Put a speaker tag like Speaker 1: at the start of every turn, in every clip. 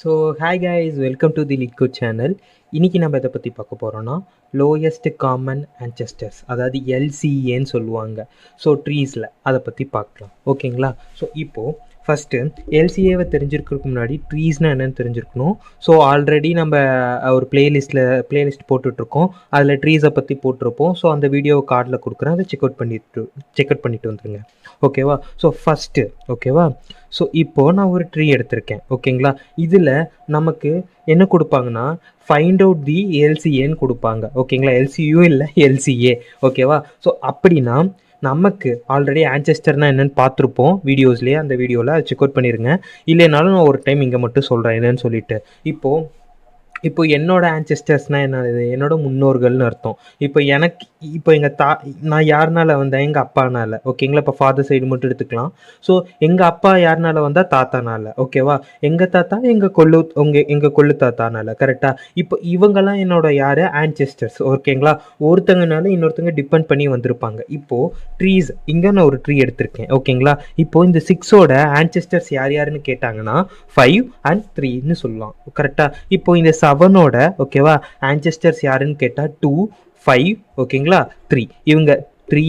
Speaker 1: So hi guys, welcome to the லிட்குட் channel. இன்றைக்கி நம்ம இதை பற்றி பார்க்க போகிறோன்னா லோயஸ்ட் காமன் ஆன்செஸ்டர்ஸ், அதாவது எல்சிஏன்னு சொல்லுவாங்க. ஸோ ட்ரீஸில் அதை பற்றி பார்க்கலாம், ஓகேங்களா? ஸோ இப்போது ஃபஸ்ட்டு எல்சிஏவை தெரிஞ்சிருக்கிறதுக்கு முன்னாடி ட்ரீஸ்னால் என்னென்னு தெரிஞ்சிருக்கணும். ஸோ ஆல்ரெடி நம்ம ஒரு பிளேலிஸ்ட் போட்டுட்ருக்கோம், அதில் ட்ரீஸை பற்றி போட்டிருப்போம். ஸோ அந்த வீடியோவை கார்டில் கொடுக்குறேன், அதை செக் அவுட் பண்ணிட்டு வந்துருங்க, ஓகேவா? ஸோ ஃபஸ்ட்டு ஓகேவா. ஸோ இப்போது நான் ஒரு ட்ரீ எடுத்திருக்கேன், ஓகேங்களா? இதில் நமக்கு என்ன கொடுப்பாங்கன்னா ஃபைண்ட் அவுட் தி எல்சிஏன்னு கொடுப்பாங்க, ஓகேங்களா? எல்சியூ இல்லை எல்சிஏ, ஓகேவா? ஸோ அப்படின்னா நமக்கு ஆல்ரெடி ஆன்செஸ்டர்னால் என்னென்னு பார்த்துருப்போம் வீடியோஸ்லேயே, அந்த வீடியோவில் அதை செக் அவுட் பண்ணிடுங்க. இல்லைனாலும் நான் ஒரு டைம் இங்கே மட்டும் சொல்கிறேன் என்னன்னு சொல்லிட்டு. இப்போ என்னோட ஆன்செஸ்டர்ஸ்னால் என்னது? என்னோட முன்னோர்கள்னு அர்த்தம். இப்போ நான் யாருனால வந்தேன்? எங்கள் அப்பானால, ஓகேங்களா? இப்போ ஃபாதர் சைடு மட்டும் எடுத்துக்கலாம். ஸோ எங்கள் அப்பா யாருனால வந்தால்? தாத்தானால, ஓகேவா? எங்கள் தாத்தா எங்கள் கொள்ளு தாத்தானால, கரெக்டாக? இப்போ இவங்கெல்லாம் என்னோட யார்? ஆன்செஸ்டர்ஸ், ஓகேங்களா? ஒருத்தங்கனால இன்னொருத்தங்க டிபெண்ட் பண்ணி வந்திருப்பாங்க. இப்போது ட்ரீஸ், இங்கே நான் ஒரு ட்ரீ எடுத்திருக்கேன், ஓகேங்களா? இப்போது இந்த 6ஓட ஆன்செஸ்டர்ஸ் யாருன்னு கேட்டாங்கன்னா 5 and 3ன்னு சொல்லலாம், கரெக்டாக? இப்போ இந்த 7ஓட ஓகேவா ஆன்செஸ்டர்ஸ் யாருன்னு கேட்டால் 2, 5, ஓகேங்களா? 3. இவங்க 3,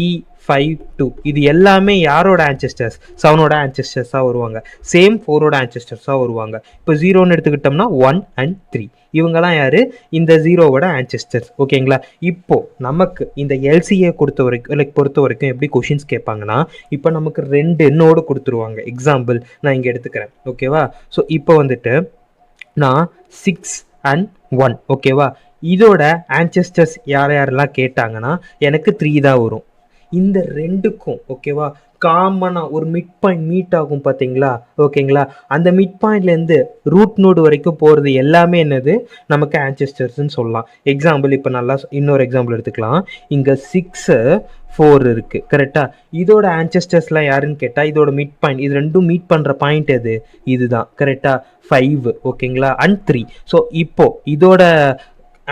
Speaker 1: 5, 2 இது எல்லாமே யாரோட ஆன்செஸ்டர்ஸ்? 7ஓட ஆன்செஸ்டர்ஸாக வருவாங்க. சேம் 4ஓட ஆன்செஸ்டர்ஸாக வருவாங்க. இப்போ 0ன்னு எடுத்துக்கிட்டோம்னா 1 and 3 இவங்கெல்லாம் யார்? இந்த 0ஓட ஆன்செஸ்டர்ஸ், ஓகேங்களா? இப்போ நமக்கு இந்த எல்சிஏ பொறுத்த வரைக்கும் எப்படி கொஷின்ஸ் கேட்பாங்கன்னா, இப்போ நமக்கு 2 நோடு கொடுத்துருவாங்க. எக்ஸாம்பிள் நான் இங்கே எடுத்துக்கிறேன், ஓகேவா? ஸோ இப்போ வந்துட்டு நான் 6 and 1, ஓகேவா? இதோட ஆன்செஸ்டர்ஸ் யாரெல்லாம் கேட்டாங்கன்னா எனக்கு 3 தான் வரும். இந்த ரெண்டுக்கும் ஓகேவா காமனாக ஒரு மிட் பாயிண்ட் மீட் ஆகும், பார்த்தீங்களா? ஓகேங்களா? அந்த மிட் பாயிண்ட்லேருந்து ரூட் நோடு வரைக்கும் போகிறது எல்லாமே என்னது? நமக்கு ஆன்செஸ்டர்ஸ்ன்னு சொல்லலாம். எக்ஸாம்பிள் இப்போ இன்னொரு எக்ஸாம்பிள் எடுத்துக்கலாம். இங்கே 6, 4 இருக்குது, கரெக்டாக? இதோட ஆன்செஸ்டர்ஸ்லாம் யாருன்னு கேட்டால் இதோட மிட் பாயிண்ட், இது ரெண்டும் மீட் பண்ணுற பாயிண்ட் எது? இதுதான், கரெக்டாக? 5, ஓகேங்களா? and 3. ஸோ இப்போ இதோட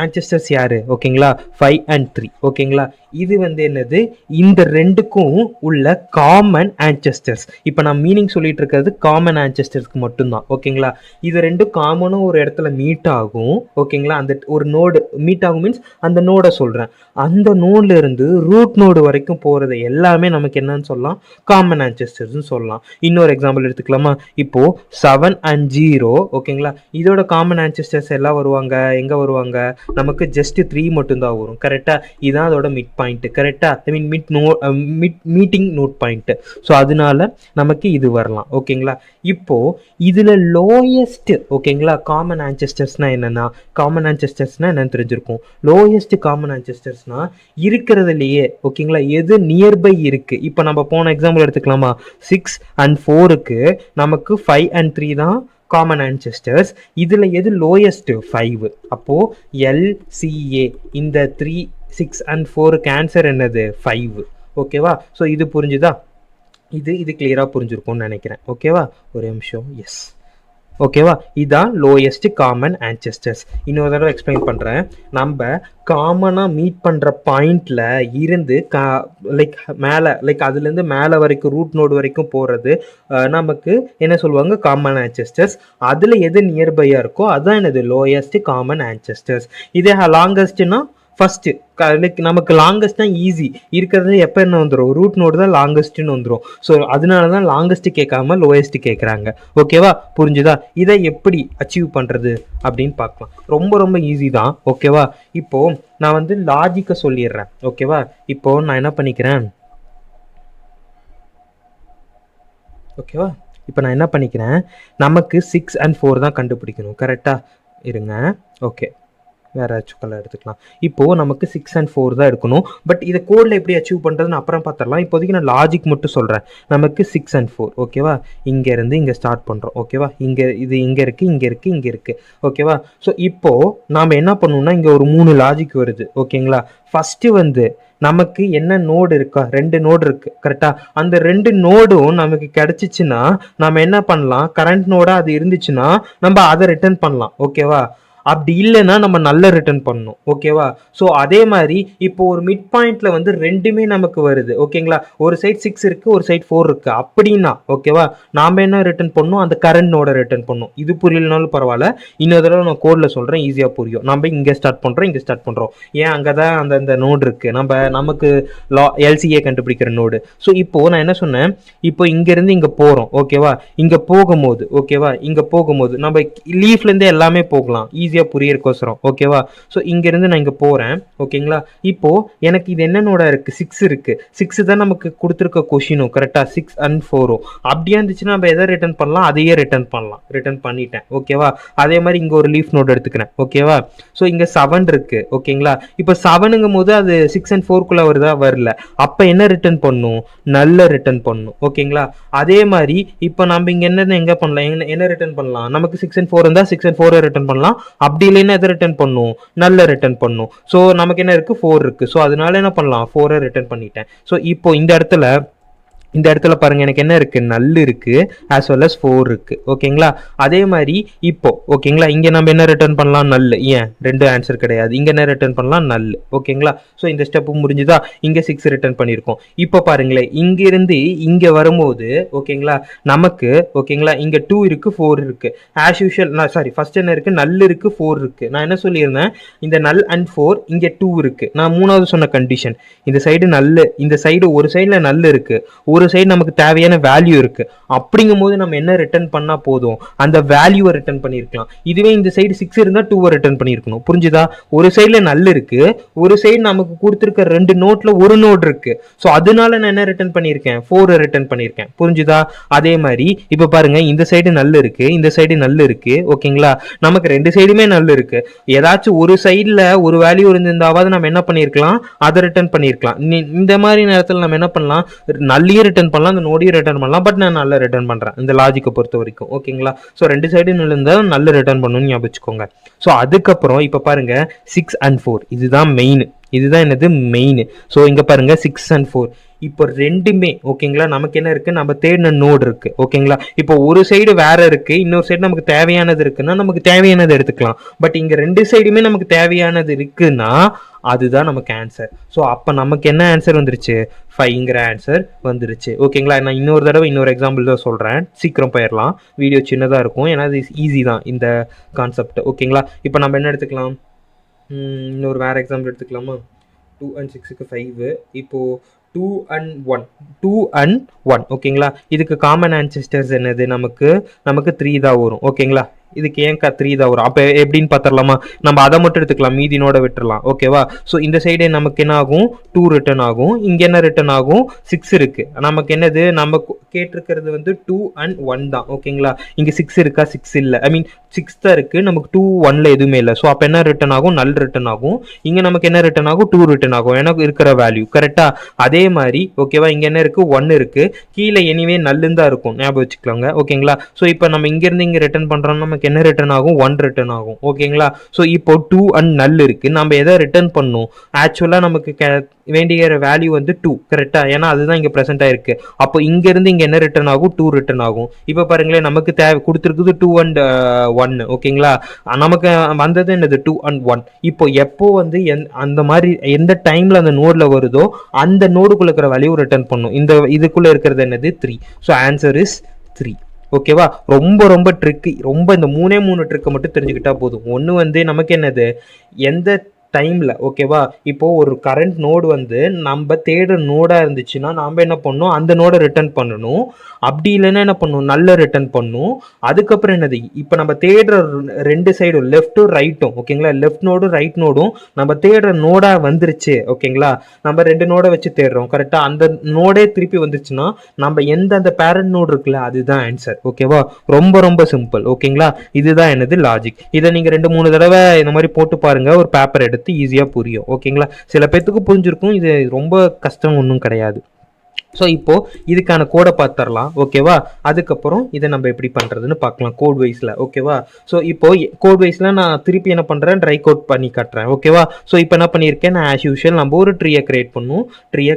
Speaker 1: ஆன்செஸ்டர்ஸ் யார்? ஓகேங்களா? 5 and 3, ஓகேங்களா? இது என்னது? இந்த ரெண்டுக்கும் உள்ள காமன் ஆன்செஸ்டர்ஸ். இப்போ நான் மீனிங் சொல்லிட்டு இருக்கிறது காமன் ஆன்செஸ்டர்ஸ்க்கு மட்டும்தான், ஓகேங்களா? இது ரெண்டும் காமனும் ஒரு இடத்துல மீட் ஆகும், ஓகேங்களா? அந்த ஒரு நோடு மீட் ஆகும் மீன்ஸ் அந்த நோடை சொல்கிறேன். அந்த நோட்ல இருந்து ரூட் நோடு வரைக்கும் போகிறது எல்லாமே நமக்கு என்னன்னு சொல்லலாம்? காமன் ஆன்செஸ்டர்ஸ்ன்னு சொல்லலாம். இன்னொரு எக்ஸாம்பிள் எடுத்துக்கலாமா? இப்போது 7 and 0, ஓகேங்களா? இதோட காமன் ஆன்செஸ்டர்ஸ் எல்லாம் வருவாங்க, எங்கே வருவாங்க? நமக்கு ஜஸ்ட் 3 மட்டும்தான் வரும், கரெக்டாக? இதுதான் அதோட மிட் பாயிண்ட், கரெக்டாக? ஐ மீன் மீட்டிங் நோட் பாயிண்ட். ஸோ அதனால நமக்கு இது வரலாம், ஓகேங்களா? இப்போ இதில் லோயஸ்ட், ஓகேங்களா, காமன் ஆன்செஸ்டர்ஸ்னா என்னன்னா என்னன்னு தெரிஞ்சிருக்கும். லோயஸ்ட் காமன் ஆன்செஸ்டர்ஸ்னா இருக்கிறதுலையே, ஓகேங்களா, எது நியர்பை இருக்கு. இப்போ நம்ம போன எக்ஸாம்பிள் எடுத்துக்கலாமா? 6 and 4க்கு நமக்கு 5 and 3 தான் காமன் ஆன்செஸ்டர்ஸ். இதில் எது லோயஸ்ட்? 5. அப்போது எல்சிஏ இந்த 3, 6 and 4க்கு ஆன்சர் என்னது? 5, ஓகேவா? ஸோ இது புரிஞ்சுதா? இது கிளியராக புரிஞ்சிருக்கும்னு நினைக்கிறேன், ஓகேவா? ஒரு நிமிஷம், எஸ், ஓகேவா? இதுதான் லோயஸ்ட் காமன் ஆன்செஸ்டர்ஸ். இன்னொரு தடவை எக்ஸ்பிளைன் பண்ணுறேன். நம்ம காமனாக மீட் பண்ணுற பாயிண்டில் இருந்து அதுலேருந்து மேலே வரைக்கும் ரூட் நோடு வரைக்கும் போகிறது நமக்கு என்ன சொல்லுவாங்க? Common ancestors. அதில் எது நியர்பையாக இருக்கோ அதுதான் என்னது? Lowest common ancestors. இதே லாங்கஸ்ட்னா ஃபஸ்ட்டு நமக்கு லாங்கஸ்ட் தான் ஈஸி இருக்கிறது. எப்போ என்ன வந்துடும்? ரூட் நோடு தான் லாங்கஸ்ட்னு வந்துடும். ஸோ அதனால தான் லாங்கஸ்ட் கேட்காம லோயஸ்ட் கேட்குறாங்க, ஓகேவா? புரிஞ்சுதா? இதை எப்படி அச்சீவ் பண்ணுறது அப்படின்னு பார்க்கலாம். ரொம்ப ரொம்ப ஈஸி தான், ஓகேவா? இப்போது நான் லாஜிக்கை சொல்லிடுறேன், ஓகேவா? இப்போது நான் என்ன பண்ணிக்கிறேன், ஓகேவா? இப்போ நான் என்ன பண்ணிக்கிறேன், நமக்கு 6 and 4 தான் கண்டுபிடிக்கணும், கரெக்டாக? இருங்க, ஓகே, வேறு ஏதாச்சும் கலர் எடுத்துக்கலாம். இப்போது நமக்கு 6 and 4 தான் எடுக்கணும். பட் இதை கோடில் எப்படி அச்சீவ் பண்ணுறதுன்னு அப்புறம் பார்த்துடலாம். இப்போதைக்கு நான் லாஜிக் மட்டும் சொல்கிறேன். நமக்கு 6 and 4, ஓகேவா? இங்கேருந்து இங்கே ஸ்டார்ட் பண்ணுறோம், ஓகேவா? இது இங்கே இருக்குது, ஓகேவா? ஸோ இப்போது நாம் என்ன பண்ணணும்னா, இங்கே ஒரு 3 லாஜிக் வருது, ஓகேங்களா? ஃபஸ்ட்டு நமக்கு என்ன நோடு இருக்கா? 2 நோடு இருக்குது, கரெக்டாக? அந்த 2 நோடும் நமக்கு கிடச்சிச்சின்னா நம்ம என்ன பண்ணலாம்? கரண்ட் நோடாக அது இருந்துச்சுன்னா நம்ம அதை ரிட்டர்ன் பண்ணலாம், ஓகேவா? அப்படி இல்லைன்னா நம்ம நல்ல ரிட்டர்ன் பண்ணணும். ஓகேவா? ஸோ அதே மாதிரி இப்போ ஒரு மிட் பாயிண்ட்ல வந்து ரெண்டுமே நமக்கு வருது. ஓகேங்களா? ஒரு சைட் 6 இருக்கு, ஒரு சைட் 4 இருக்கு. அப்படின்னா ஓகேவா, நாம என்ன ரிட்டர்ன் பண்ணணும்? அந்த கரண்ட் நோட ரிட்டர்ன் பண்ணணும். இது புரியலனாலும் பரவாயில்ல, இன்னொரு தடவை நான் கோட்ல சொல்றேன், ஈஸியா புரியும். நம்ம இங்க ஸ்டார்ட் பண்றோம், இங்க ஸ்டார்ட் பண்றோம். ஏன் அங்கதான் அந்த நோடு இருக்கு, நமக்கு எல்சிஏ கண்டுபிடிக்கிற நோடு. ஸோ இப்போ நான் என்ன சொன்னேன், இப்போ இங்க இருந்து இங்க போறோம். ஓகேவா? இங்க போகும்போது ஓகேவா, இங்க போகும்போது நம்ம லீஃப்ல இருந்தே எல்லாமே போகலாம், ஈஸியா புரியறதுக்கோசரம். ஓகேவா? ஸோ இங்க இருந்து நான் இங்க போறேன். ஓகேங்களா? இப்போ எனக்கு இது என்ன நோடா இருக்கு? 6 இருக்கு. 6 தான் நமக்கு கொடுத்துருக்க கொஷினும் கரெக்டா, 6 and 4. அப்படியே இருந்துச்சுன்னா நம்ம எதை ரிட்டர்ன் பண்ணலாம்? அதையே ரிட்டர்ன் பண்ணலாம். ரிட்டர்ன் பண்ணிட்டேன். ஓகேவா? அதே மாதிரி இங்க ஒரு லீஃப் நோட் எடுத்துக்கிறேன். ஓகேவா? ஸோ இங்க 7 இருக்கு. ஓகேங்களா? இப்போ 7ங்கும் போது அது 6 and 4க்குள்ள வருதா? வரல. அப்ப என்ன ரிட்டர்ன் பண்ணும்? நல்ல ரிட்டர்ன் பண்ணும். ஓகேங்களா? அதே மாதிரி இப்போ நம்ம இங்க எங்க பண்ணலாம், என்ன ரிட்டர்ன் பண்ணலாம்? நமக்கு 6 and 4 இருந்தா 6 and 4 ரிட்டர்ன் பண்ணலாம். அப்படி இல்லைன்னா எதை ரிட்டர்ன் பண்ணும்? நல்ல ரிட்டர்ன் பண்ணும். ஸோ நமக்கு என்ன இருக்கு? 4 இருக்கு. ஸோ அதனால என்ன பண்ணலாம்? 4 ரிட்டர்ன் பண்ணிட்டேன். ஸோ இப்போ இந்த இடத்துல பாருங்க, எனக்கு என்ன இருக்கு? நல் இருக்கு, ஆஸ் வெல் அஸ் 4 இருக்கு. ஓகேங்களா? அதே மாதிரி இப்போ ஓகேங்களா, இங்க நம்ம என்ன ரிட்டர்ன் பண்ணலாம்? நல். ஏன்? ரெண்டு ஆன்சர் கிடையாது. இங்க என்ன ரிட்டர்ன் பண்ணலாம்? நல். ஓகேங்களா? ஸோ இந்த ஸ்டெப் முடிஞ்சுதா? இங்க 6 ரிட்டர்ன் பண்ணியிருக்கோம். இப்போ பாருங்களேன், இங்க இருந்து இங்க வரும்போது ஓகேங்களா, நமக்கு ஓகேங்களா இங்க 2 இருக்கு, 4 இருக்கு. ஆஸ் யூஷுவல் ஃபர்ஸ்ட் என்ன இருக்கு? நல் இருக்கு, 4 இருக்கு. நான் என்ன சொல்லியிருந்தேன்? இந்த நல் அண்ட் 4, இங்க 2 இருக்கு. நான் மூணாவது சொன்ன கண்டிஷன், இந்த சைடு நல்லு, இந்த சைடு ஒரு சைடுல நல்லு இருக்கு, ஒரு சைடு நமக்கு தேவையான வேல்யூ இருக்கு. அப்படிங்கும் போது நம்ம என்ன ரிட்டர்ன் பண்ணா போதும்? அந்த வேல்யூவை ரிட்டர்ன் பண்ணிருக்கலாம். இதுவே இந்த சைடு 6 இருந்தா 2 ரிட்டர்ன் பண்ணிருக்கணும். புரிஞ்சுதா? ஒரு சைடுல நல்ல இருக்கு, ஒரு சைடு நமக்கு கொடுத்திருக்க ரெண்டு நோட்ல ஒரு நோட் இருக்கு. ஸோ அதனால நான் என்ன ரிட்டர்ன் பண்ணிருக்கேன்? 4 ரிட்டர்ன் பண்ணிருக்கேன். புரிஞ்சுதா? அதே மாதிரி இப்ப பாருங்க, இந்த சைடு நல்ல இருக்கு, இந்த சைடு நல்ல இருக்கு. ஓகேங்களா? நமக்கு ரெண்டு சைடுமே நல்ல இருக்கு. ஏதாச்சும் ஒரு சைடுல ஒரு வேல்யூ இருந்திருந்தாவது நம்ம என்ன பண்ணிருக்கலாம்? அதை ரிட்டர்ன் பண்ணிருக்கலாம். இந்த மாதிரி நேரத்தில் நம்ம என்ன பண்ணலாம்? நல்லையே ரிட்டர்ன் பண்ணலாம், அந்த நோடியை ரிட்டர்ன் பண்ணலாம். பட் நான் நல்ல ரிட்டர்ன் பண்றேன் இந்த லாஜிக்கை பொறுத்த வரைக்கும். ஓகேங்களா? ஸோ ரெண்டு சைடு இருந்தால் நல்ல ரிட்டர்ன் பண்ணணும்னு ஞாபகம் வச்சுக்கோங்க. ஸோ அதுக்கப்புறம் இப்போ பாருங்க, 6 and 4 இதுதான் மெயின். இதுதான் என்னது? மெயின். ஸோ இங்க பாருங்க 6 and 4 இப்போ ரெண்டுமே ஓகேங்களா, நமக்கு என்ன இருக்கு? நம்ம தேடின நோடு இருக்கு. ஓகேங்களா? இப்போ ஒரு சைடு வேற இருக்கு, இன்னொரு சைடு நமக்கு தேவையானது இருக்குன்னா நமக்கு தேவையானது எடுத்துக்கலாம். பட் இங்க ரெண்டு சைடுமே நமக்கு தேவையானது இருக்குன்னா அதுதான் நமக்கு ஆன்சர். ஸோ அப்போ நமக்கு என்ன ஆன்சர் வந்துருச்சு? 5ங்கிற ஆன்சர் வந்துருச்சு. ஓகேங்களா? நான் இன்னொரு தடவை இன்னொரு எக்ஸாம்பிள் தான் சொல்கிறேன், சீக்கிரம் போயிடலாம். வீடியோ சின்னதாக இருக்கும், ஏன்னா இது ஈஸி தான் இந்த கான்செப்ட். ஓகேங்களா? இப்போ நம்ம என்ன எடுத்துக்கலாம்? இன்னொரு வேறு எக்ஸாம்பிள் எடுத்துக்கலாமா? 2 and 6க்கு 5. இப்போது 2 and 1 ஓகேங்களா? இதுக்கு காமன் ஆன்செஸ்டர்ஸ் என்னது? நமக்கு 3 தான் வரும். ஓகேங்களா? இதுக்கு ஏன் 3 தான் வரும்? அப்போ எப்படின்னு பார்த்துடலாமா? நம்ம அதை மட்டும் எடுத்துக்கலாம், மீதினோட விட்டுறலாம். ஓகேவா? ஸோ இந்த சைடு நமக்கு என்ன ஆகும்? 2 ரிட்டர்ன் ஆகும். இங்கே என்ன ரிட்டர்ன் ஆகும்? 6 இருக்கு. நமக்கு என்னது? நம்ம கேட்டிருக்கிறது வந்து 2 and 1 தான். ஓகேங்களா? இங்கே 6 இருக்கா? 6 இல்லை. ஐ மீன் 6 தான் இருக்கு, நமக்கு 2 1ல எதுவுமே இல்லை. ஸோ அப்போ என்ன ரிட்டர்ன் ஆகும்? நல் ரிட்டர்ன் ஆகும். இங்கே நமக்கு என்ன ரிட்டர்ன் ஆகும்? 2 ரிட்டர்ன் ஆகும், எனக்கு இருக்கிற வேல்யூ. கரெக்டா? அதே மாதிரி ஓகேவா, இங்கே என்ன இருக்கு? 1 இருக்கு. கீழே எனிவே நல்லுன்னு தான் இருக்கும், ஞாபகம் வச்சுக்கலாங்க. ஓகேங்களா? ஸோ இப்போ நம்ம இங்கேருந்து இங்கே ரிட்டர்ன் பண்ணுறோம், நமக்கு என்ன ரிட்டர்ன் ஆகும்? 1 ரிட்டர்ன் ஆகும். ஓகேங்களா? ஸோ இப்போ 2 and நல் இருக்கு. நம்ம எதை ரிட்டர்ன் பண்ணும்? ஆக்சுவலா நமக்கு வேண்டிய வேல்யூ வந்து 2. கரெக்டா? ஏன்னா அதுதான் இங்க பிரசன்ட் ஆயிருக்கு. அப்போ இங்க இருந்து இங்க என்ன ரிட்டர்ன் ஆகும்? 2 ரிட்டர்ன் ஆகும். இப்போ பாருங்களேன், நமக்கு தேவை கொடுத்துருக்குது 2 and 1. ஓகேங்களா? நமக்கு வந்தது என்னது? 2 and 1. இப்போ எப்போ வந்து அந்த மாதிரி எந்த டைம்ல அந்த நோட்ல வருதோ அந்த நோடுக்குள்ள இருக்கிற வேல்யூ ரிட்டர்ன் பண்ணும். இந்த இதுக்குள்ள இருக்கிறது என்னது? 3. So answer is 3. ஓகேவா? ரொம்ப ட்ரிக்கு. ரொம்ப இந்த 3 ட்ரிக்கை மட்டும் தெரிஞ்சுக்கிட்டா போதும். ஒன்று வந்து நமக்கு என்னது? எந்த டைம்ல ஓகேவா, இப்போ ஒரு கரண்ட் நோடு வந்து நம்ம தேடுற நோடா இருந்துச்சுன்னா நாம என்ன பண்ணணும்? அந்த நோடை ரிட்டர்ன் பண்ணணும். அப்படி இல்லைன்னா என்ன பண்ணணும்? நல்ல ரிட்டர்ன் பண்ணணும். அதுக்கப்புறம் என்னது? இப்போ நம்ம தேடுற ரெண்டு சைடும் லெஃப்ட்டும் ரைட்டும் ஓகேங்களா, லெஃப்ட் நோடும் ரைட் நோடும் நம்ம தேடுற நோடா வந்துருச்சு. ஓகேங்களா? நம்ம ரெண்டு நோடை வச்சு தேடுறோம். கரெக்டா? அந்த நோடே திருப்பி வந்துருச்சுன்னா நம்ம அந்த பேரண்ட் நோடு இருக்குல்ல, அதுதான் ஆன்சர். ஓகேவா? ரொம்ப சிம்பிள். ஓகேங்களா? இதுதான் என்னது? லாஜிக். இதை நீங்க 2-3 தடவை இந்த மாதிரி போட்டு பாருங்க, ஒரு பேப்பர் எடுத்து ஈஸியா புரியும். ஓகேங்களா? சில பேத்துக்கு புரிஞ்சிருக்கும், இது ரொம்ப கஷ்டம் ஒன்றும் கிடையாது. ஸோ இப்போது இதுக்கான கோடை பார்த்துடலாம். ஓகேவா? அதுக்கப்புறம் இதை நம்ம எப்படி பண்ணுறதுன்னு பார்க்கலாம் கோட் வைஸில். ஓகேவா? ஸோ இப்போது கோட் வைஸில் நான் திருப்பி என்ன பண்ணுறேன், ட்ரை கோட் பண்ணி காட்டுறேன். ஓகேவா? ஸோ இப்போ என்ன பண்ணியிருக்கேன், நான் ஆஸ் யூஷுவல் நம்ம ஒரு ட்ரீயை க்ரியேட்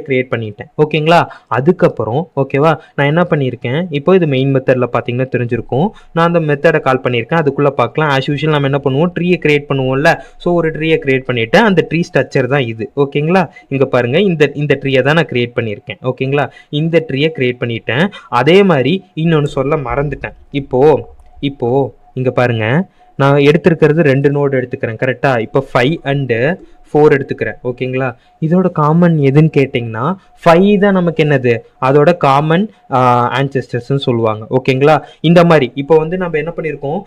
Speaker 1: க்ரியேட் பண்ணிட்டேன். ஓகேங்களா? அதுக்கப்புறம் ஓகேவா, நான் என்ன பண்ணியிருக்கேன், இப்போ இது மெயின் மெத்தடில் பார்த்தீங்கன்னா தெரிஞ்சிருக்கும். நான் அந்த மெத்தடை கால் பண்ணியிருக்கேன். அதுக்குள்ளே பார்க்கலாம். ஆஸ் யூஷுவல் நம்ம என்ன பண்ணுவோம், ட்ரீயை க்ரியேட் பண்ணுவோம்ல. ஸோ ஒரு ட்ரீயை க்ரியேட் பண்ணிவிட்டேன். அந்த ட்ரீ ஸ்ட்ரக்சர் தான் இது. ஓகேங்களா? இங்கே பாருங்கள், இந்த ட்ரீயை தான் நான் க்ரியேட் பண்ணியிருக்கேன். ஓகேங்களா? இந்த ட்ரீயை கிரியேட் பண்ணிட்டேன். அதே மாதிரி இன்னொன்று சொல்ல மறந்துட்டேன். இப்போ இங்க பாருங்க, நான் எடுத்திருக்கிறது 2 நோடு எடுத்துக்கிறேன். கரெக்டா? இப்போ 5 and 4 எடுத்துக்கிறேன். ஓகேங்களா? இதோட காமன் எதுன்னு கேட்டிங்கன்னா 5 தான் நமக்கு என்னது, அதோட காமன் ஆன்செஸ்டர்ஸ்ன்னு சொல்லுவாங்க. ஓகேங்களா? இந்த மாதிரி இப்போ வந்து நம்ம என்ன பண்ணியிருக்கோம்,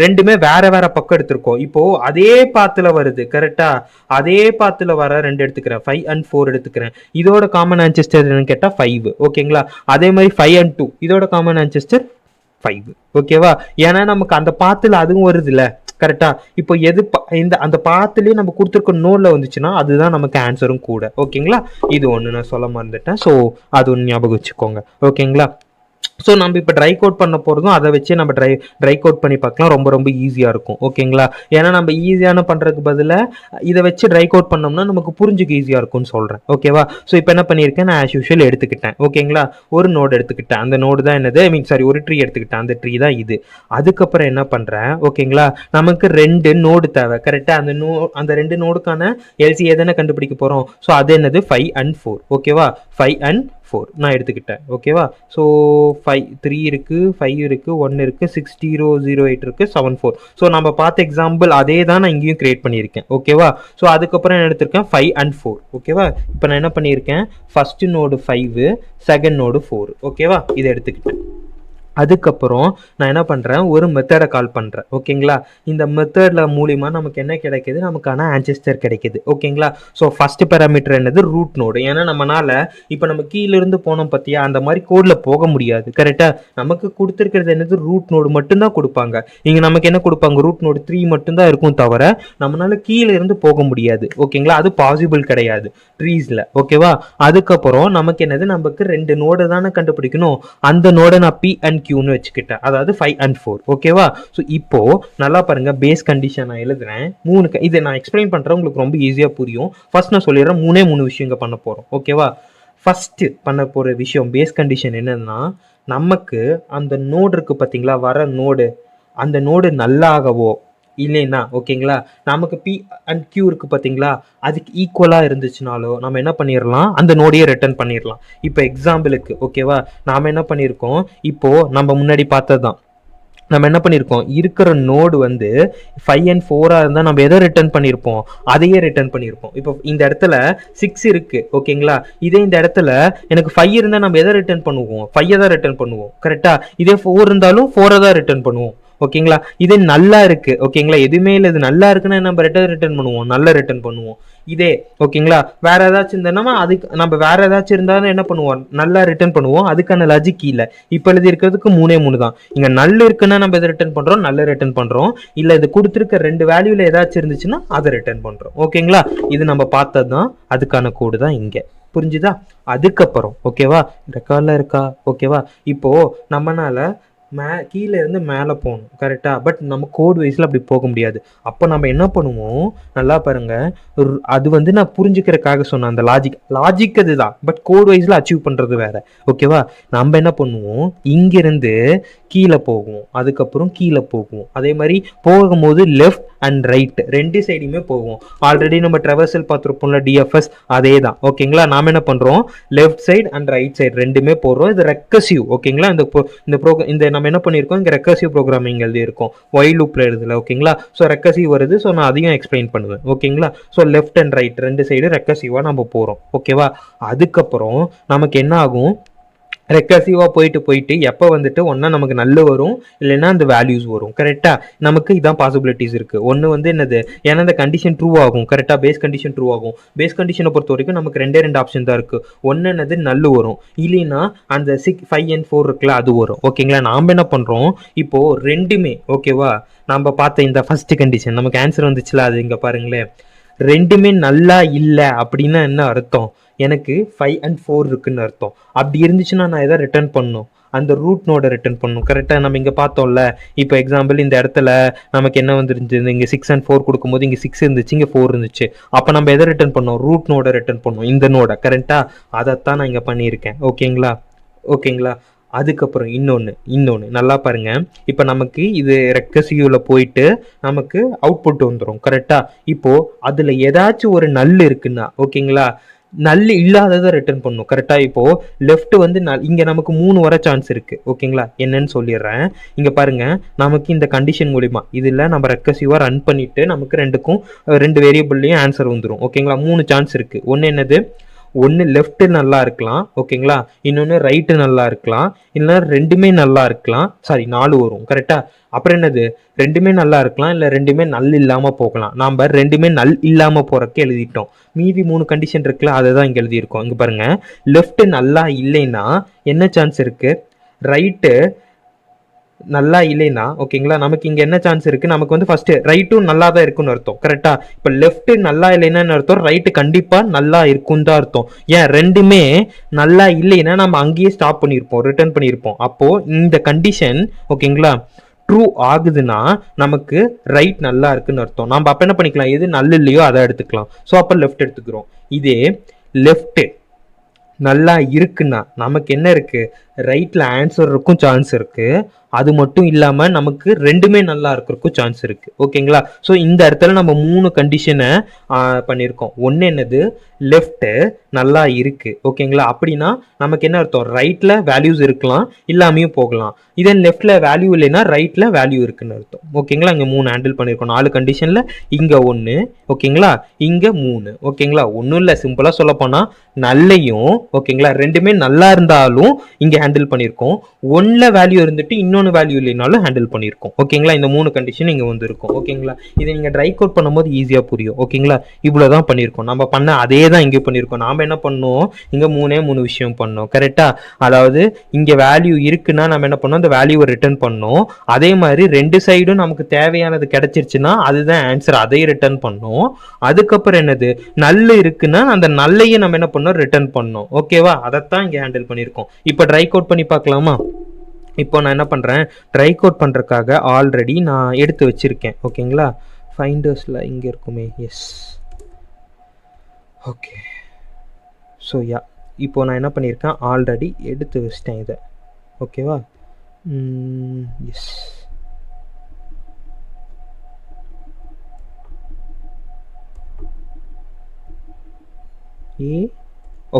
Speaker 1: ரெண்டுமே வேற வேற பக்கம் எடுத்திருக்கோம். இப்போ அதே பாத்துல வருது. கரெக்டா? அதே பாத்துல வர 2 எடுத்துக்கிறேன். 5 and 4 எடுத்துக்கிறேன். இதோட காமன் ஆன்செஸ்டர் என்னன்னு கேட்டா 5. ஓகேங்களா? அதே மாதிரி 5 and 2 இதோட காமன் ஆன்செஸ்டர் 5. ஓகேவா? ஏன்னா நமக்கு அந்த பாத்துல அதுவும் வருது இல்ல. கரெக்டா? இப்போ எது அந்த பாத்துலயே நம்ம கொடுத்துருக்க நோட்ல வந்துச்சுன்னா அதுதான் நமக்கு ஆன்சரும் கூட. ஓகேங்களா? இது ஒன்று நான் சொல்ல மறந்துட்டேன். ஸோ அது ஒன்று ஞாபகம் வச்சுக்கோங்க. ஓகேங்களா? ஸோ நம்ம இப்போ ட்ரை கோட் பண்ண போகிறதும் அதை வச்சு நம்ம ட்ரை கோட் பண்ணி பார்க்கலாம். ரொம்ப ரொம்ப ஈஸியாக இருக்கும். ஓகேங்களா? ஏன்னா நம்ம ஈஸியான பண்ணுறதுக்கு பதிலாக இதை வச்சு ட்ரை கோட் பண்ணோம்னா நமக்கு புரிஞ்சுக்க ஈஸியாக இருக்கும்னு சொல்கிறேன். ஓகேவா? ஸோ இப்போ என்ன பண்ணியிருக்கேன், நான் ஆஸ் யூஷுவல் எடுத்துக்கிட்டேன். ஓகேங்களா? ஒரு நோடு எடுத்துக்கிட்டேன். அந்த நோடு தான் என்னது, ஒரு ட்ரீ எடுத்துக்கிட்டேன். அந்த ட்ரீ தான் இது. அதுக்கப்புறம் என்ன பண்ணுறேன், ஓகேங்களா, நமக்கு 2 நோடு தேவை. கரெக்டாக? அந்த 2 நோடுக்கான எல்சி எதனை கண்டுபிடிக்க போகிறோம். ஸோ அது என்னது, 5 and 4. ஓகேவா? 5 and 4 நான் எடுத்துக்கிட்டேன். ஓகேவா? ஸோ 3 இருக்கு, 5 இருக்கு, 1 இருக்கு, 6 0 0 8 இருக்கு, 7 4. ஸோ நம்ம பார்த்த எக்ஸாம்பிள் அதே தான் நான் இங்கேயும் கிரியேட் பண்ணியிருக்கேன். ஓகேவா? ஸோ அதுக்கப்புறம் நான் எடுத்திருக்கேன் 5 and 4. ஓகேவா? இப்போ நான் என்ன பண்ணியிருக்கேன், ஃபர்ஸ்ட் நோடு 5, செகண்ட் நோடு 4. ஓகேவா? இதை எடுத்துக்கிட்டேன். அதுக்கப்புறம் நான் என்ன பண்ணுறேன், ஒரு மெத்தடை கால் பண்ணுறேன். ஓகேங்களா? இந்த மெத்தடில் மூலிமா நமக்கு என்ன கிடைக்குது, நமக்கான ஆன்செஸ்டர் கிடைக்குது. ஓகேங்களா? ஸோ ஃபர்ஸ்ட் பேராமீட்டர் என்னது, ரூட் நோடு. ஏன்னா நம்மளால இப்போ நம்ம கீழிருந்து போனோம் பார்த்தியா, அந்த மாதிரி கோடில் போக முடியாது. கரெக்டாக? நமக்கு கொடுத்துருக்கிறது என்னது, ரூட் நோடு மட்டும்தான் கொடுப்பாங்க. இங்கே நமக்கு என்ன கொடுப்பாங்க, ரூட் நோடு 3 மட்டும்தான் இருக்கும், தவிர நம்மளால கீழே இருந்து போக முடியாது. ஓகேங்களா? அது பாசிபிள் கிடையாது ட்ரீஸில். ஓகேவா? அதுக்கப்புறம் நமக்கு என்னது, நமக்கு 2 நோடு தானே கண்டுபிடிக்கணும். அந்த நோடை நான் பி அண்ட் கியூன்னு வச்சுக்கிட்டேன். அதாவது 5 and 4. ஓகேவா? ஸோ இப்போ நல்லா பாருங்க, பேஸ் கண்டிஷன் நான் எழுதுறேன். 3 இதை நான் எக்ஸ்பிளைன் பண்றேன், உங்களுக்கு ரொம்ப ஈஸியா புரியும். ஃபர்ஸ்ட் நான் சொல்லிடுறேன், 3 விஷயங்க பண்ண போறோம். ஓகேவா? ஃபர்ஸ்ட் பண்ண போற விஷயம், பேஸ் கண்டிஷன் என்னன்னா, நமக்கு அந்த நோடு இருக்கு பாத்தீங்களா, வர நோடு, அந்த நோடு நல்லாகவோ இல்லைன்னா, ஓகேங்களா, நமக்கு பி அண்ட் கியூ இருக்கு பார்த்தீங்களா, அதுக்கு ஈக்குவலாக இருந்துச்சுனாலோ நம்ம என்ன பண்ணிடலாம், அந்த நோடையே ரிட்டர்ன் பண்ணிடலாம். இப்போ எக்ஸாம்பிளுக்கு, ஓகேவா, நாம் என்ன பண்ணியிருக்கோம், இப்போது நம்ம முன்னாடி பார்த்தது தான், நம்ம என்ன பண்ணியிருக்கோம், இருக்கிற நோடு வந்து 5 and 4 இருந்தால் நம்ம எதை ரிட்டர்ன் பண்ணியிருப்போம், அதையே ரிட்டர்ன் பண்ணியிருப்போம். இப்போ இந்த இடத்துல 6 இருக்கு. ஓகேங்களா? இதே இந்த இடத்துல எனக்கு 5 இருந்தால் நம்ம எதை ரிட்டர்ன் பண்ணுவோம், 5 தான் ரிட்டர்ன் பண்ணுவோம். கரெக்டாக? இதே 4 இருந்தாலும் 4 தான் ரிட்டர்ன் பண்ணுவோம். ஓகேங்களா? இது நல்லா இருக்கு. ஓகேங்களா? எதுவுமே இல்லை, இது நல்லா இருக்குன்னா நம்ம ரிட்டர்ன் பண்ணுவோம், நல்லா ரிட்டர்ன் பண்ணுவோம். இதே ஓகேங்களா, வேற ஏதாச்சும் இருந்தோம்னா அதுக்கு நம்ம வேற ஏதாச்சும் இருந்தாலும் என்ன பண்ணுவோம், நல்லா ரிட்டர்ன் பண்ணுவோம். அதுக்கான லாஜிக் இல்லை. இப்போ எழுதி இருக்கிறதுக்கு 3 தான். இங்க நல்ல இருக்குன்னா நம்ம எதை ரிட்டர்ன் பண்றோம், நல்ல ரிட்டர்ன் பண்றோம். இல்ல இது கொடுத்துருக்க 2 வேல்யூல ஏதாச்சும் இருந்துச்சுன்னா அதை ரிட்டர்ன் பண்றோம். ஓகேங்களா? இது நம்ம பார்த்தது தான், அதுக்கான கோடு தான் இங்க. புரிஞ்சுதா? அதுக்கப்புறம் ஓகேவா, ரெக்கார்ட்ல இருக்கா? ஓகேவா? இப்போ நம்மனால கீழே இருந்து மேலே போகணும். கரெக்டாக? பட் நம்ம கோட் வைஸில் அப்படி போக முடியாது. அப்போ நம்ம என்ன பண்ணுவோம், நல்லா பாருங்க, அது வந்து நான் புரிஞ்சுக்கிறதுக்காக சொன்னேன். அந்த லாஜிக் அதுதான், பட் கோட் வைஸில் அச்சீவ் பண்ணுறது வேற. ஓகேவா? நம்ம என்ன பண்ணுவோம், இங்கிருந்து கீழே போகுவோம், அதுக்கப்புறம் கீழே போகுவோம். அதே மாதிரி போகும்போது லெஃப்ட் அண்ட் ரைட் 2 சைடுமே போகும். ஆல்ரெடி நம்ம ட்ரெவர்சல் பார்த்துருப்போம்ல, டிஎஃப்எஸ், அதே தான். ஓகேங்களா? நாம என்ன பண்றோம், left side and right side 2மே போடுறோம். இது ரெக்கர்சிவ். ஓகேங்களா? இந்த நம்ம என்ன பண்ணியிருக்கோம், இங்கே ரெக்கர்சிவ் ப்ரோக்ராமிங் எழுதி இருக்கும், ஒயில் லூப்ல எழுதல. ஓகேங்களா? ஸோ ரெக்கர்சிவ் வருது. ஸோ நான் அதையும் எக்ஸ்பிளைன் பண்ணுவேன். ஓகேங்களா? So left and right 2 side ரெக்கர்சிவா நம்ம போறோம். ஓகேவா? அதுக்கப்புறம் நமக்கு என்ன ஆகும், ரெக்கர்சிவாக போயிட்டு எப்போ வந்துட்டு ஒன்றா நமக்கு நல்ல வரும், இல்லைன்னா அந்த வேல்யூஸ் வரும். கரெக்டாக? நமக்கு இதான் பாசிபிலிட்டிஸ் இருக்குது. ஒன்று வந்து என்னது, ஏன்னா இந்த கண்டிஷன் ட்ரூ ஆகும். கரெக்டாக? பேஸ் கண்டிஷன் ட்ரூ ஆகும். பேஸ் கண்டிஷனை பொறுத்த வரைக்கும் நமக்கு 2 ஆப்ஷன் தான் இருக்குது. ஒன்று என்னது, நல்ல வரும், இல்லைன்னா அந்த 5 and 4 இருக்குல்ல, அது வரும். ஓகேங்களா? நாம் என்ன பண்ணுறோம், இப்போது 2மே ஓகேவா, நம்ம பார்த்த இந்த ஃபர்ஸ்ட் கண்டிஷன் நமக்கு ஆன்சர் வந்துச்சுல, அது இங்கே பாருங்களேன், 2மே நல்லா இல்லை அப்படின்னா என்ன அர்த்தம், எனக்கு 5 and 4 இருக்குன்னு அர்த்தம். அப்படி இருந்துச்சுன்னா நான் எதை ரிட்டர்ன் பண்ணணும்? அந்த ரூட் நோட ரிட்டர்ன் பண்ணணும். கரெக்டாக நம்ம இங்கே பார்த்தோம்ல, இப்போ எக்ஸாம்பிள் இந்த இடத்துல நமக்கு என்ன வந்துருந்துச்சு, இங்கே 6 and 4 கொடுக்கும்போது இங்கே 6 இருந்துச்சு, இங்கே 4 இருந்துச்சு. அப்போ நம்ம எதை ரிட்டர்ன் பண்ணோம்? ரூட் நோட ரிட்டர்ன் பண்ணோம், இந்த நோட. கரெக்டாக அதைத்தான் நான் இங்கே பண்ணியிருக்கேன். ஓகேங்களா. அதுக்கப்புறம் இன்னொன்று நல்லா பாருங்க. இப்போ நமக்கு இது ரெக்கசிவ்ல போயிட்டு நமக்கு அவுட்புட் வந்துடும். கரெக்டா? இப்போ அதில் ஏதாச்சும் ஒரு நல் இருக்குன்னா, ஓகேங்களா, நல்ல இல்லாததை ரிட்டர்ன் பண்ணும். கரெக்டா? இப்போ லெஃப்ட் வந்து இங்க நமக்கு 3 வர சான்ஸ் இருக்கு. ஓகேங்களா, என்னன்னு சொல்லிடுறேன். இங்க பாருங்க, நமக்கு இந்த கண்டிஷன் மூலியமா இதுல நம்ம ரெக்கசிவா ரன் பண்ணிட்டு நமக்கு ரெண்டு வேரியபிள்லயும் ஆன்சர் வந்துடும். ஓகேங்களா, 3 சான்ஸ் இருக்கு. ஒன்னு என்னது? ஒன்று லெஃப்ட் நல்லா இருக்கலாம், ஓகேங்களா, இன்னொன்று ரைட்டு நல்லா இருக்கலாம், இல்லைன்னா ரெண்டுமே நல்லா இருக்கலாம். சாரி, 4 வரும். கரெக்டா? அப்புறம் என்னது? ரெண்டுமே நல்லா இருக்கலாம், இல்லை ரெண்டுமே நல் இல்லாமல் போகலாம். நாம் ரெண்டுமே நல் இல்லாமல் போகிறக்கு எழுதிட்டோம். மீதி 3 கண்டிஷன் இருக்குல்ல, அதை தான் இங்கே எழுதியிருக்கோம். இங்கே பாருங்க, லெஃப்ட் நல்லா இல்லைன்னா என்ன சான்ஸ் இருக்கு? ரைட்டு நல்லா இல்லைன்னா, ஓகேங்களா, நமக்கு இங்க என்ன சான்ஸ் இருக்கு? நமக்கு வந்து ஃபர்ஸ்ட் ரைட்டும் நல்லா தான் இருக்குன்னு அர்த்தம். கரெக்டா? இப்ப லெஃப்ட் நல்லா இல்லைன்னா அர்த்தம், ரைட்டு கண்டிப்பா நல்லா இருக்குன்னு தான் அர்த்தம். ஏன் ரெண்டுமே நல்லா இல்லைன்னா நம்ம அங்கேயே ஸ்டாப் பண்ணியிருப்போம், ரிட்டர்ன் பண்ணியிருப்போம். அப்போ இந்த கண்டிஷன், ஓகேங்களா, ட்ரூ ஆகுதுன்னா நமக்கு ரைட் நல்லா இருக்குன்னு அர்த்தம். நம்ம அப்ப என்ன பண்ணிக்கலாம்? எது நல்ல இல்லையோ அதை எடுத்துக்கலாம். ஸோ அப்ப லெஃப்ட் எடுத்துக்கிறோம். இதே லெஃப்ட் நல்லா இருக்குன்னா நமக்கு என்ன இருக்கு? ரைட்ல ஆன்சர் இருக்கும் சான்ஸ் இருக்கு. அது மட்டும் இல்லாம நமக்கு ரெண்டுமே நல்லா இருக்கிறதுக்கும் சான்ஸ் இருக்கு. ஓகேங்களா? ஸோ இந்த இடத்துல நம்ம 3 கண்டிஷனை பண்ணியிருக்கோம். ஒன்று என்னது? லெஃப்ட் நல்லா இருக்கு. ஓகேங்களா, அப்படின்னா நமக்கு என்ன அர்த்தம்? ரைட்ல வேல்யூஸ் இருக்கலாம், இல்லாமையும் போகலாம். இதே லெஃப்ட்ல வேல்யூ இல்லைன்னா ரைட்ல வேல்யூ இருக்குன்னு அர்த்தம். ஓகேங்களா, இங்க 3 ஹேண்டில் பண்ணியிருக்கோம். 4 கண்டிஷன்ல இங்க 1, ஓகேங்களா, இங்க 3. ஓகேங்களா, ஒன்றும் இல்லை, சிம்பிளா சொல்ல போனா நல்லையும், ஓகேங்களா, ரெண்டுமே நல்லா இருந்தாலும் இங்க ஹேண்டில் பண்ணியிருக்கோம். ஒன்ல வேல்யூ இருந்துட்டு இன்னொன்று வேல்யூ இல்லைனாலும் ஹேண்டில் பண்ணியிருக்கோம். ஓகேங்களா, இந்த 3 கண்டிஷன் இங்க வந்து இருக்கும். ஓகேங்களா, இதை நீங்க ட்ரை கோட் பண்ணும்போது ஈஸியா புரியும். ஓகேங்களா, இவ்வளவுதான் பண்ணியிருக்கோம். நம்ம பண்ண அதே தான் இங்கே பண்ணியிருக்கோம். நாம என்ன பண்ணோம்? இங்க 3 விஷயம் பண்ணோம். கரெக்டா? அதாவது இங்க வேல்யூ இருக்குன்னா நம்ம என்ன பண்ணோம்? அந்த வேல்யூவை ரிட்டர்ன் பண்ணோம். அதே மாதிரி ரெண்டு சைடும் நமக்கு தேவையானது கிடைச்சிருச்சுன்னா அதுதான் ஆன்சர், அதை ரிட்டர்ன் பண்ணோம். அதுக்கப்புறம் என்னது? நல்ல இருக்குன்னா அந்த நல்லையும் நம்ம என்ன பண்ணோம்? ரிட்டர்ன் பண்ணோம். ஓகேவா? அதைத்தான் இங்க ஹேண்டில் பண்ணியிருக்கோம். இப்போ ட்ரை கோட் பண்ணி பார்க்கலாமா? இப்போ நான் என்ன பண்ணுறேன்? ட்ரை கோட் பண்ணுறதுக்காக ஆல்ரெடி நான் எடுத்து வச்சுருக்கேன். ஓகேங்களா, ஃபைண்டர்ஸில் இங்கே இருக்குமே. S, okay. ஸோ யா, இப்போ நான் என்ன பண்ணியிருக்கேன்? ஆல்ரெடி எடுத்து வச்சிட்டேன் இதை. ஓகேவா? S,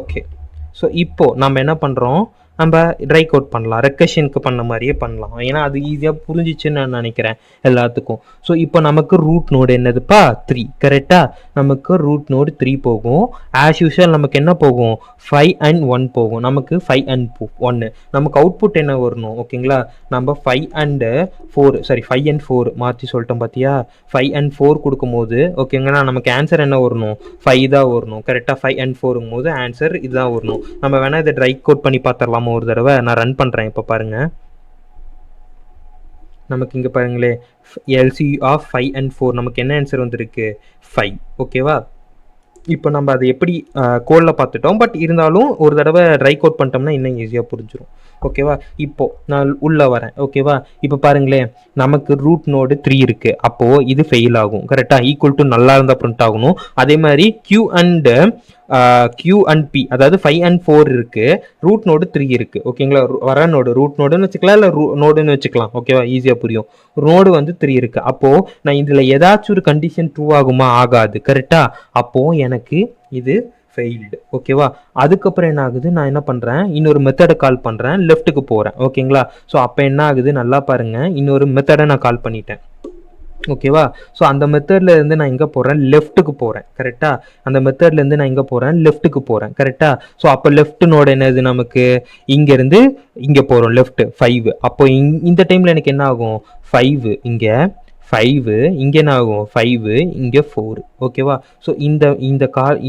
Speaker 1: okay. ஸோ இப்போ நம்ம என்ன பண்ணுறோம்? நம்ம ட்ரை கோட் பண்ணலாம், ரெக்கஷனுக்கு பண்ண மாதிரியே பண்ணலாம். ஏன்னா அது ஈஸியாக புரிஞ்சிச்சுன்னு நான் நினைக்கிறேன் எல்லாத்துக்கும். ஸோ இப்போ நமக்கு ரூட் நோடு என்னதுப்பா? 3. கரெக்டா? நமக்கு ரூட் நோடு 3 போகும். ஆஸ் யூஷுவல் நமக்கு என்ன போகும்? 5 and 1 போகும். நமக்கு 5 and 1. நமக்கு அவுட்புட் என்ன வரணும்? ஓகேங்களா, நம்ம 5 and 4 மாற்றி சொல்லிட்டோம் பார்த்தியா? 5 and 4 கொடுக்கும்போது, ஓகேங்களா, நமக்கு ஆன்சர் என்ன வரணும்? 5 தான் வரணும். கரெக்டாக? 5 and 4ங்கும் போது ஆன்சர் இதுதான் வரணும். நம்ம வேணா இதை ட்ரை கோட் பண்ணி பார்த்துடலாம் ஒரு தடவை. நான் ரன் பண்றேன். இப்ப பாருங்க, நமக்கு இங்க பாருங்களே, LCU ஆஃப் 5 and 4 நமக்கு என்ன ஆன்சர் வந்திருக்கு? 5. ஓகேவா? இப்போ நம்ம அதை எப்படி கோடில் பார்த்துட்டோம். பட் இருந்தாலும் ஒரு தடவை ட்ரை கோட் பண்ணிட்டோம்னா இன்னும் ஈஸியாக புரிஞ்சிடும். ஓகேவா? இப்போ நான் உள்ள வரேன். ஓகேவா? இப்போ பாருங்களேன், நமக்கு ரூட் நோடு 3 இருக்கு. அப்போ இது ஃபெயில் ஆகும். கரெக்டா? ஈக்குவல் டு நல்லா இருந்தால் பிரிண்ட் ஆகணும். அதே மாதிரி Q and P, அதாவது 5 and 4 இருக்கு. ரூட் நோடு 3 இருக்கு. ஓகேங்களா? வர நோடு ரூட் நோடுன்னு வச்சுக்கலாம், இல்லை நோடுன்னு வச்சுக்கலாம். ஓகேவா? ஈஸியாக புரியும். நோடு வந்து 3 இருக்கு. அப்போ நான் இதுல ஏதாச்சும் ஒரு கண்டிஷன் ட்ரூ ஆகுமா? ஆகாது. கரெக்டா? அப்போ எனக்கு இது ஃபெயில்டு. ஓகேவா? அதுக்கப்புறம் என்ன ஆகுது? நான் என்ன பண்றேன்? இன்னொரு மெத்தடை கால் பண்றேன், லெஃப்ட்டுக்கு போறேன். ஓகேங்களா? ஸோ அப்போ என்ன ஆகுது? நல்லா பாருங்க, இன்னொரு மெத்தடை நான் கால் பண்ணிட்டேன். ஓகேவா? ஸோ அந்த மெத்தட்ல இருந்து நான் எங்கே போகிறேன்? லெஃப்ட்டுக்கு போகிறேன். கரெக்டா? அந்த மெத்தட்ல இருந்து நான் எங்கே போகிறேன்? லெஃப்ட்டுக்கு போகிறேன். கரெக்டா? ஸோ அப்போ லெஃப்ட் நோடு என்னது? நமக்கு இங்கேருந்து இங்கே போகிறோம், லெஃப்ட் 5. அப்போ இந்த டைமில் எனக்கு என்ன ஆகும்? 5 இங்கே, 5 இங்கே என்ன ஆகும்? 5 இங்கே 4. ஓகேவா? ஸோ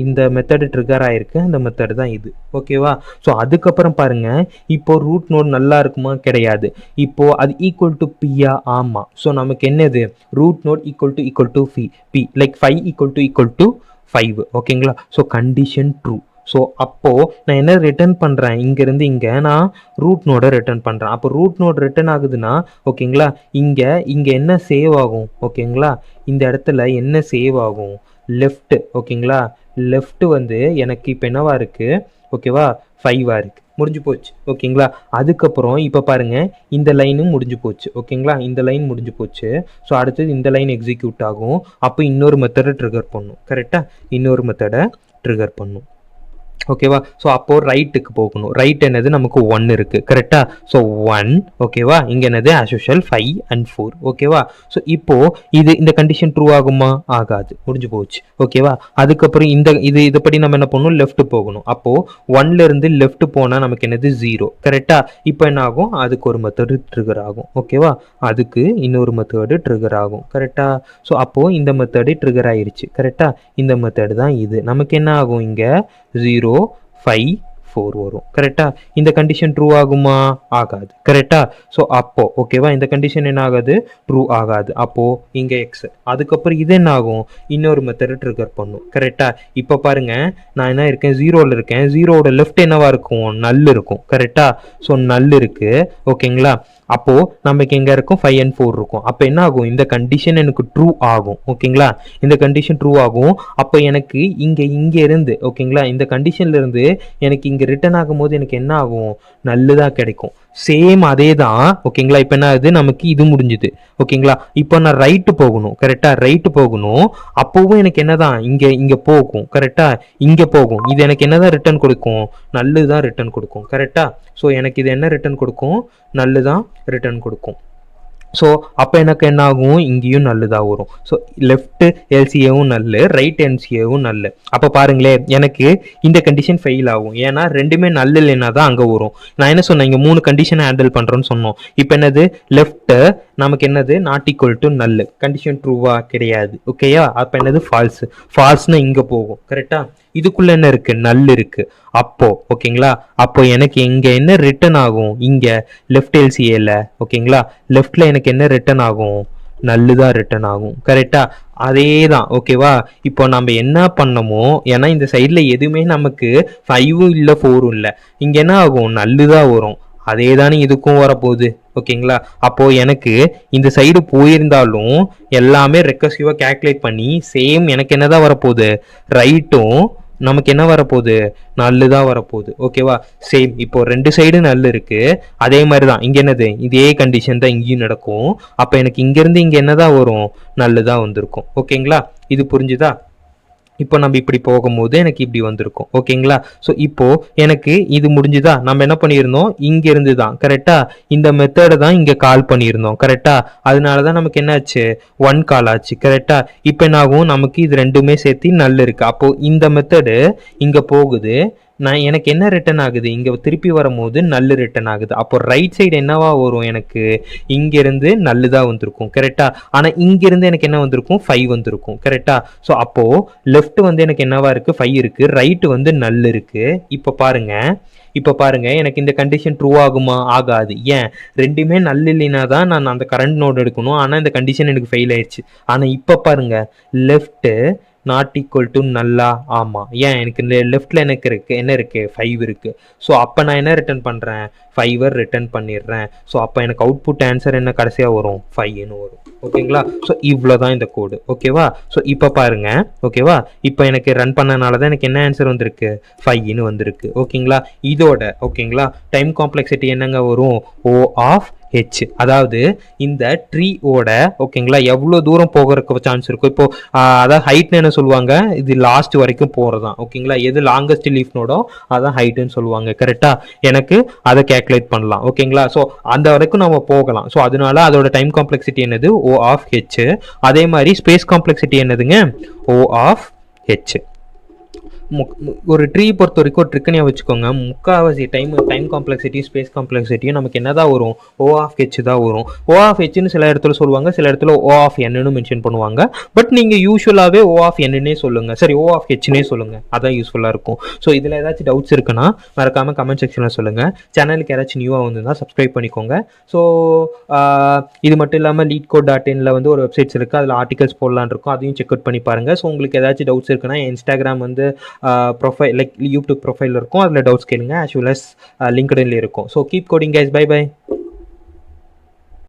Speaker 1: இந்த மெத்தடு ட்ரிகர் ஆயிருக்கு. அந்த மெத்தடு தான் இது. ஓகேவா? ஸோ அதுக்கப்புறம் பாருங்க, இப்போ ரூட் நோட் நல்லா இருக்குமா? கிடையாது. இப்போ அது ஈக்குவல் டு பியா? ஆமா. ஸோ நமக்கு என்னது? Root node equal to b, like 5 equal to 5. ஓகேங்களா? So condition true. ஸோ அப்போது நான் என்ன ரிட்டர்ன் பண்ணுறேன், இங்கேருந்து இங்கே நான் ரூட் நோடை ரிட்டர்ன் பண்ணுறேன். அப்போ ரூட் நோட் ரிட்டர்ன் ஆகுதுன்னா ஓகேங்களா, இங்கே என்ன சேவ் ஆகும் ஓகேங்களா, இந்த இடத்துல என்ன சேவ் ஆகும், லெஃப்ட்டு ஓகேங்களா, லெஃப்ட்டு வந்து எனக்கு இப்போ என்னவா இருக்குது ஓகேவா, 5 இருக்குது, முடிஞ்சு போச்சு ஓகேங்களா. அதுக்கப்புறம் இப்போ பாருங்கள் இந்த லைனும் முடிஞ்சு போச்சு ஓகேங்களா, இந்த லைன் முடிஞ்சு போச்சு. ஸோ அடுத்தது இந்த லைன் எக்ஸிக்யூட் ஆகும். அப்போ இன்னொரு மெத்தடை ட்ரிகர் பண்ணும். கரெக்டாக, இன்னொரு மெத்தடை ட்ரிகர் பண்ணும் ஓகேவா. ஸோ அப்போது ரைட்டுக்கு போகணும். ரைட் என்னது, நமக்கு 1 இருக்குது கரெக்டாக. ஸோ 1 ஓகேவா, இங்கே என்னது ஆஸ் யூஷுவல் 5 and 4 ஓகேவா. ஸோ இப்போது இந்த கண்டிஷன் ட்ரூ ஆகுமா, ஆகாது, முடிஞ்சு போச்சு ஓகேவா. அதுக்கப்புறம் இதுபடி நம்ம என்ன பண்ணணும், லெஃப்ட் போகணும். அப்போது 1லேருந்து லெஃப்ட் போனால் நமக்கு என்னது 0 கரெக்டாக. இப்போ என்ன ஆகும், அதுக்கு ஒரு மெத்தடு ட்ரிகர் ஆகும் ஓகேவா, அதுக்கு இன்னொரு மெத்தடு ட்ரிகர் ஆகும் கரெக்டாக. ஸோ அப்போது இந்த மெத்தடு ட்ரிகர் ஆயிடுச்சு கரெக்டாக. இந்த மெத்தடு தான் இது. நமக்கு என்ன ஆகும், இங்கே 0 5 4 வரும் கரெக்டாக. இந்த கண்டிஷன் ட்ரூ ஆகுமா, ஆகாது கரெக்டாக. ஸோ அப்போ ஓகேவா, இந்த கண்டிஷன் என்ன ஆகாது, ட்ரூ ஆகாது. அப்போது இங்கே எக்ஸ். அதுக்கப்புறம் இது என்ன ஆகும், இன்னொரு மெத்தடு ட்ரிகர் பண்ணும் கரெக்டாக. இப்போ பாருங்க நான் என்ன இருக்கேன், 0ல் இருக்கேன். 0வோட லெஃப்ட் என்னவா இருக்கும், நல் இருக்கும் கரெக்டாக. ஸோ நல் இருக்கு ஓகேங்களா. அப்போது நமக்கு எங்கே இருக்கும், 5 and 4 இருக்கும். அப்போ என்ன ஆகும், இந்த கண்டிஷன் எனக்கு ட்ரூ ஆகும் ஓகேங்களா. இந்த கண்டிஷன் ட்ரூ ஆகும். அப்போ எனக்கு இங்கே இருந்து ஓகேங்களா, இந்த கண்டிஷன்லேருந்து எனக்கு இங்கே ரிட்டர்ன் ஆகும்போது எனக்கு என்ன ஆகும், நல்லதாக கிடைக்கும். சேம் அதே தான் ஓகேங்களா. இப்போ என்ன ஆகுது, நமக்கு இது முடிஞ்சுது ஓகேங்களா. இப்போ நான் ரைட்டு போகணும் கரெக்டாக, ரைட்டு போகணும். அப்போவும் எனக்கு என்னதான், இங்கே போகும் கரெக்டாக, இங்கே போகும். இது எனக்கு என்னதான் ரிட்டர்ன் கொடுக்கும், நல்லது தான் ரிட்டர்ன் கொடுக்கும் கரெக்டாக. ஸோ எனக்கு இது என்ன ரிட்டர்ன் கொடுக்கும், நல்லது தான் ரிட்டர்ன் கொடுக்கும். ஸோ அப்போ எனக்கு என்ன ஆகும், இங்கேயும் நல்லதாக வரும். ஸோ லெஃப்ட் எல்சிஏவும் நல்லு, ரைட் எல்சிஏவும் நல்லு. அப்போ பாருங்களேன், எனக்கு இந்த கண்டிஷன் ஃபெயில் ஆகும். ஏன்னா ரெண்டுமே நல்ல இல்லைன்னா தான் அங்கே வரும். நான் என்ன சொன்னேன், இங்கே 3 கண்டிஷனை ஹேண்டில் பண்ணுறோன்னு சொன்னோம். இப்போ என்னது, லெஃப்ட்டு நமக்கு என்னது நாட் ஈக்குவல் டு நல்லு, கண்டிஷன் ட்ரூவா கிடையாது ஓகேயா. அப்போ என்னது ஃபால்ஸு, ஃபால்ஸ்னா இங்கே போகும் கரெக்டாக. இதுக்குள்ள என்ன இருக்கு, நல் இருக்கு. அப்போ ஓகேங்களா, அப்போ எனக்கு இங்க என்ன ரிட்டர்ன் ஆகும், இங்க லெஃப்ட் எல்சிஏல ஓகேங்களா, லெஃப்ட்ல எனக்கு என்ன ரிட்டர்ன் ஆகும், நல்லு தான் ரிட்டர்ன் ஆகும் கரெக்டா. அதே தான் ஓகேவா. இப்போ நம்ம என்ன பண்ணமோ, ஏன்னா இந்த சைட்ல எதுவுமே நமக்கு 5 இல்லை 4 இல்லை, இங்க என்ன ஆகும், நல்லு தான் வரும். அதே தானே இதுக்கும் வரப்போகுது ஓகேங்களா. அப்போ எனக்கு இந்த சைடு போயிருந்தாலும் எல்லாமே ரெக்கர்சிவா கேல்குலேட் பண்ணி சேம் எனக்கு என்னதான் வரப்போகுது, ரைட்டும் நமக்கு என்ன வரப்போகுது, நல்லு தான் வரப்போகுது ஓகேவா. சேம் இப்போ 2 சைடு நல்லு இருக்கு. அதே மாதிரி தான் இங்கே என்னது, இதே கண்டிஷன் தான் இங்கேயும் நடக்கும். அப்போ எனக்கு இங்கேருந்து இங்கே என்னதான் வரும், நல்லு தான் வந்திருக்கும் ஓகேங்களா. இது புரிஞ்சுதா. இப்போ நம்ம இப்படி போகும்போது எனக்கு இப்படி வந்திருக்கும் ஓகேங்களா. ஸோ இப்போ எனக்கு இது முடிஞ்சுதா. நம்ம என்ன பண்ணியிருந்தோம், இங்கிருந்து தான் கரெக்டா இந்த மெத்தடை தான் இங்கே கால் பண்ணியிருந்தோம் கரெக்டா. அதனால தான் நமக்கு என்ன ஆச்சு, 1 கால் ஆச்சு கரெக்டா. இப்போ என்ன ஆகும், நமக்கு இது ரெண்டுமே சேர்த்து நல்ல இருக்கு. அப்போ இந்த மெத்தடு இங்கே போகுது, எனக்கு என்ன ரிட்டர்ன் ஆகுது, இங்கே திருப்பி வரும்போது நல்லு ரிட்டர்ன் ஆகுது. அப்போ ரைட் சைடு என்னவா வரும், எனக்கு இங்கிருந்து நல்லு தான் வந்திருக்கும் கரெக்டா. ஆனால் இங்கிருந்து எனக்கு என்ன வந்திருக்கும், 5 வந்திருக்கும் கரெக்டா. ஸோ அப்போ லெஃப்ட் வந்து எனக்கு என்னவா இருக்கு, 5 இருக்கு, ரைட்டு வந்து நல்லு இருக்கு. இப்போ பாருங்க எனக்கு இந்த கண்டிஷன் ட்ரூ ஆகுமா, ஆகாது. ஏன், ரெண்டுமே நல்ல இல்லைனா தான் நான் அந்த கரண்ட் நோட் எடுக்கணும். ஆனால் இந்த கண்டிஷன் எனக்கு ஃபெயில் ஆயிடுச்சு. ஆனால் இப்போ பாருங்க, லெஃப்ட்டு நாட் ஈக்குவல் டு நல்லா, ஆமாம். ஏன், எனக்கு இந்த லெஃப்டில் எனக்கு இருக்குது என்ன இருக்குது, 5 இருக்குது. ஸோ அப்போ நான் என்ன ரிட்டர்ன் பண்ணுறேன், 5 ரிட்டர்ன் பண்ணிடுறேன். ஸோ அப்போ எனக்கு அவுட்புட் ஆன்சர் என்ன கடைசியாக வரும், 5ன்னு வரும் ஓகேங்களா. ஸோ இவ்வளோ தான் இந்த கோடு ஓகேவா. ஸோ இப்போ பாருங்க ஓகேவா, இப்போ எனக்கு ரன் பண்ணனால தான் எனக்கு என்ன ஆன்சர் வந்திருக்கு, 5ன்னு வந்திருக்கு ஓகேங்களா. இதோட ஓகேங்களா டைம் காம்ப்ளெக்சிட்டி என்னங்க வரும், O ஆஃப் ஹெச். அதாவது இந்த ட்ரீயோட ஓகேங்களா எவ்வளோ தூரம் போகிறதுக்கு சான்ஸ் இருக்கும். இப்போ அதாவது ஹைட்னு என்ன சொல்லுவாங்க, இது லாஸ்ட் வரைக்கும் போகிறதான் ஓகேங்களா. எது லாங்கஸ்ட் லீஃப் நோடோ அதான் ஹைட்டுன்னு சொல்லுவாங்க கரெக்டா. எனக்கு அதை கேல்குலேட் பண்ணலாம் ஓகேங்களா. ஸோ அந்த வரைக்கும் நம்ம போகலாம். ஸோ அதனால அதோட டைம் காம்ப்ளெக்சிட்டி என்னது, O ஆஃப் ஹெச். அதே மாதிரி ஸ்பேஸ் காம்ப்ளெக்சிட்டி என்னதுங்க, O ஆஃப் ஹெச். ஒரு ட்ரீ பொறுத்த வரைக்கும் ஒரு ட்ரிக்கனியாக வச்சுக்கோங்க, முக்கால்வாசி டைம் காம்ப்ளெக்சிட்டியும் ஸ்பேஸ் காம்ப்ளெக்சிட்டியும் நமக்கு என்ன தான் வரும், O ஆஃப் ஹெச் தான் வரும். O ஆஃப் ஹெச்னு சில இடத்துல சொல்லுவாங்க, சில இடத்துல O ஆஃப் என்னன்னு மென்ஷன் பண்ணுவாங்க. பட் நீங்கள் யூஸ்வலாகவே O ஆஃப் என்னன்னே சொல்லுங்கள், சரி O ஆஃப் ஹெச்னே சொல்லுங்கள், அதான் யூஸ்ஃபுல்லாக இருக்கும். ஸோ இதில் ஏதாச்சும் டவுட்ஸ் இருக்குன்னா மறக்காமல் கமெண்ட் செக்ஷனில் சொல்லுங்கள். சேனலுக்கு யாராச்சும் நியூவாக வந்துருந்தால் சப்ஸ்கிரைப் பண்ணிக்கோங்க. ஸோ இது மட்டும் இல்லாமல் LeetCode.inல வந்து ஒரு வெப்சைட்ஸ் இருக்குது, அதில் ஆர்டிகல்ஸ் போடலான்னு இருக்கும், அதையும் செக் அவுட் பண்ணி பாருங்கள். ஸோ உங்களுக்கு ஏதாச்சும் டவுட்ஸ் இருக்குன்னா இன்ஸ்டாகிராம் வந்து ப்ரொஃபைல் லைக் யூடியூப் ப்ரொஃபைல் இருக்கும், அதில் டவுட்ஸ் கேளுங்க. ஆஸ் வெல் அஸ் லிங்க்டின்ல இருக்கும். So keep coding guys. Bye by.